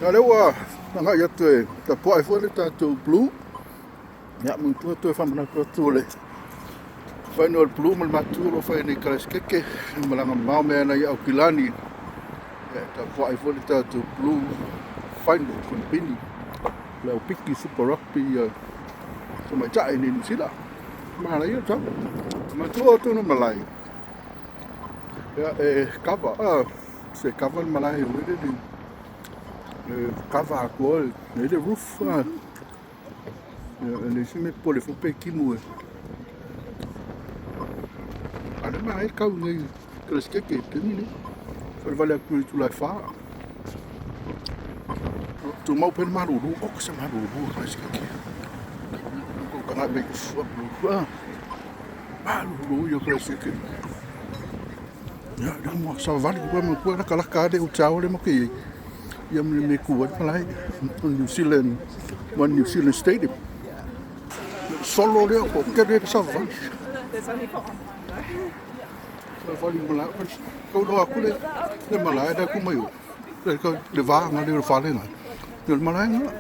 Alewa, nanga ia te poai foi le tātou blue. Ia muntua toi whamana kua tūle. Whai no blue mal matu lo whai nei Christchurch. Malanga mau mea na i Auckland. Ta poai foi le tātou blue. Whai no kompini. Le Aupiki Super Rugby. So mai tai ni sila. Mana ia tau. Matua tu no malai. Ia cover. Se cover malai wede ni. Cover a cor, ele é roof. Ele se me pôr, foi pequeno. Ada mais kau ngai Christchurch tem ni. Foi valer por tu lá fora. Tu mau pen maruru, o que se maruru Christchurch. Com canal bem sua blue. Maruru eu Christchurch. Ya, mo sa vale ko mo ko na kala kade o chao le mo ki. Ia me kua malai New Zealand Stadium. Solo leo ko kere sa va. Sa vali malai ko do aku le malai da ku mai. Le ko le va nga le fa le nga. Le malai nga.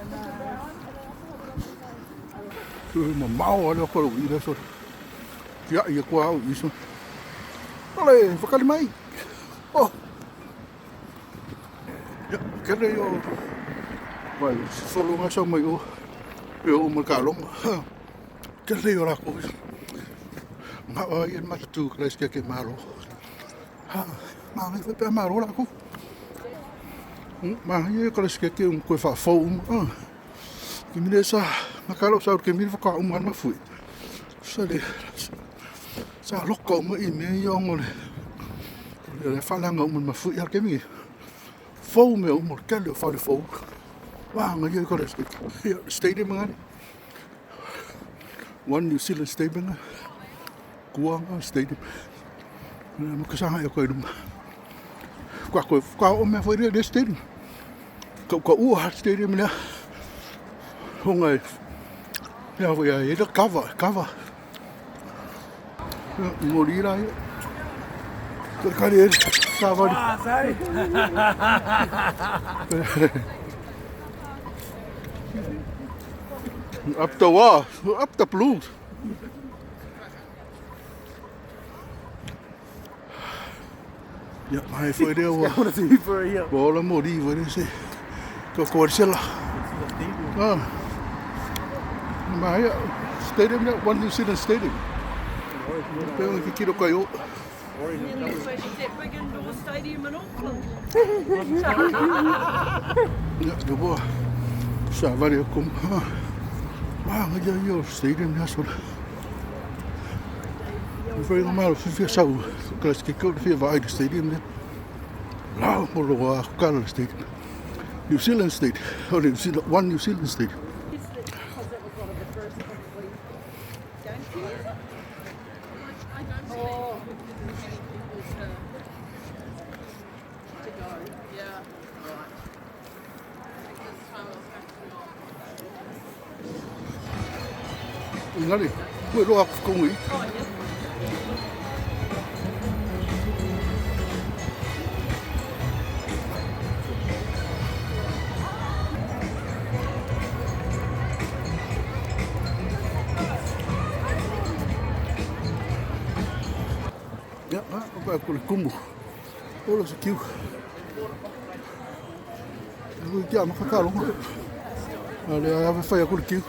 Tu mo mau le ko i le so. Ya ia ko au iso. Ale, fa kali mai. Oh. Kere yo vai solo nga sa mai o merkalong kere yo la ko nga ai Matatu Christchurch malo ma me fe pe malo la ko ma ye Christchurch un ko fa fo ki mi sa makalo sa ke mi fa ka un ma fui sa loko mo i me yo ngole le fa la nga un ma fui ya ke mi Fou me o mortel o fare fou. Wa nga ye ko stadium ngani. One New Zealand stadium. Kuanga stadium. Mo ka sanga ko dum. Kwa o me foi de stadium. Ko u stadium na. Honga. Ya foi aí do cover. Morira aí. Porcaria. Up the wall, up the blue. Ja, maar hij voor deel. Bola modi voor deze. Toch koortsela. Maar ja, stadium One New Zealand Stadium. Ik ben een keer op jou. And that's where she's at big indoor stadium in Auckland. Ja, de boa. Sa waar je komt. Maar je stadium ja zo. Veel normaal veel zo. Christchurch ook veel waar de stadium net. Nou, maar wel kan stadium. New Zealand Stadium. Oh, One New Zealand Stadium. Ngani, we lo ak kongi. Ja, apa aku kumbu. Olo se kiu. Aku dia makakalo. Ale ave fai aku kiu.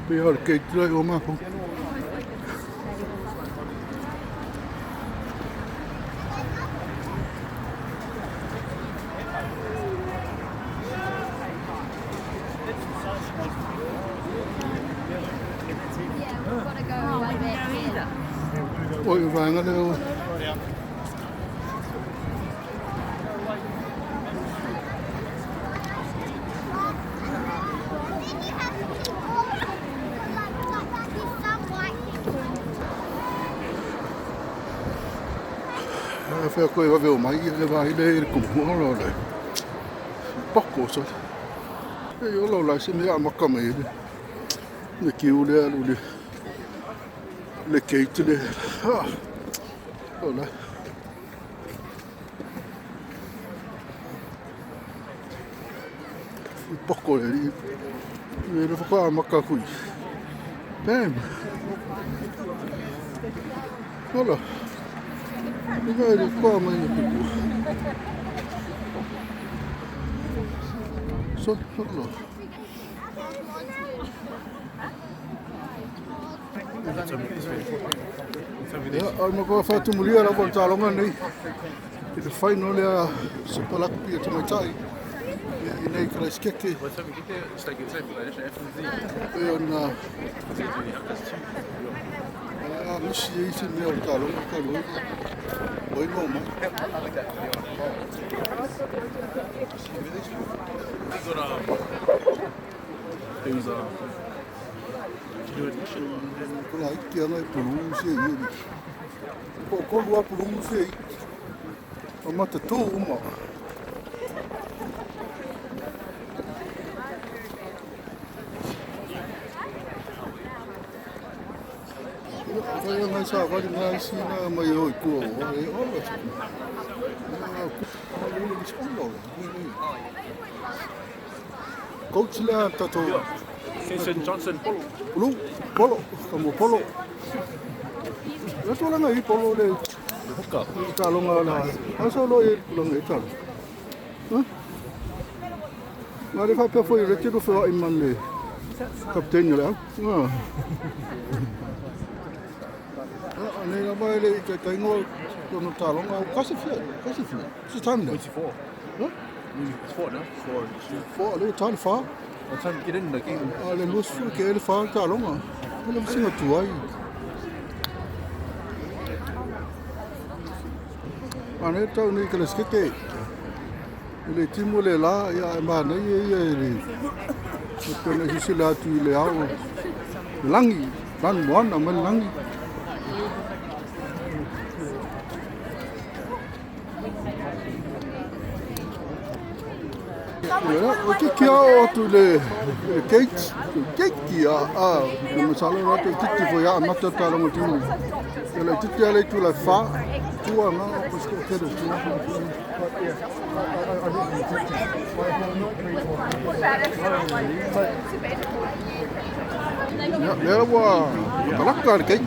Pia ole keittiö ei oma kun. Oi vähän ne on. Phải coi vào video máy cái vai đây cũng có rồi đấy bóc cổ rồi cái yếu lâu lại xem ra mặc cầm ấy để kêu đây luôn đi để kể cho đây rồi đấy bóc cổ này đi nó phải qua mặc cả quỷ damn đó là 이거 이거 하면 이거 손으로 ya alma ko fa tu mulia la volta longa nei il final ya Super Rugby te mai tai nei Christchurch na مش يجي من الطالون كله وينهم كل هاي كيانا بلوسي كل واحد بلوسي وما تتو وما Kaya nga sa akin nga sina mayoy ko ay oras ko. Coach la tato. Johnson Polo, kamu polo. Ito lang ay polo le. Hooker. Talong ala. Asa lo e lang ito. Mari fa pe foi retiro foi imman le. Kapten la. Nei na mai le ke kaingo no talong au kasi fia. Si time there. 24. Huh? It's 4 now. For le time far. I'm trying to get in the game. Le lus ke le far talong. Le singa tuai. Ane tau ni ke le skete. Le timo le la ya ma nei ye le. Ko ne sila tu le au. Langi, dan buan amal langi. O que que é tu le cake que a masala lá tem tudo foi a Matatu lá no time ela tudo ela tu la fa tu a não pois que quero tu ela boa malaka cake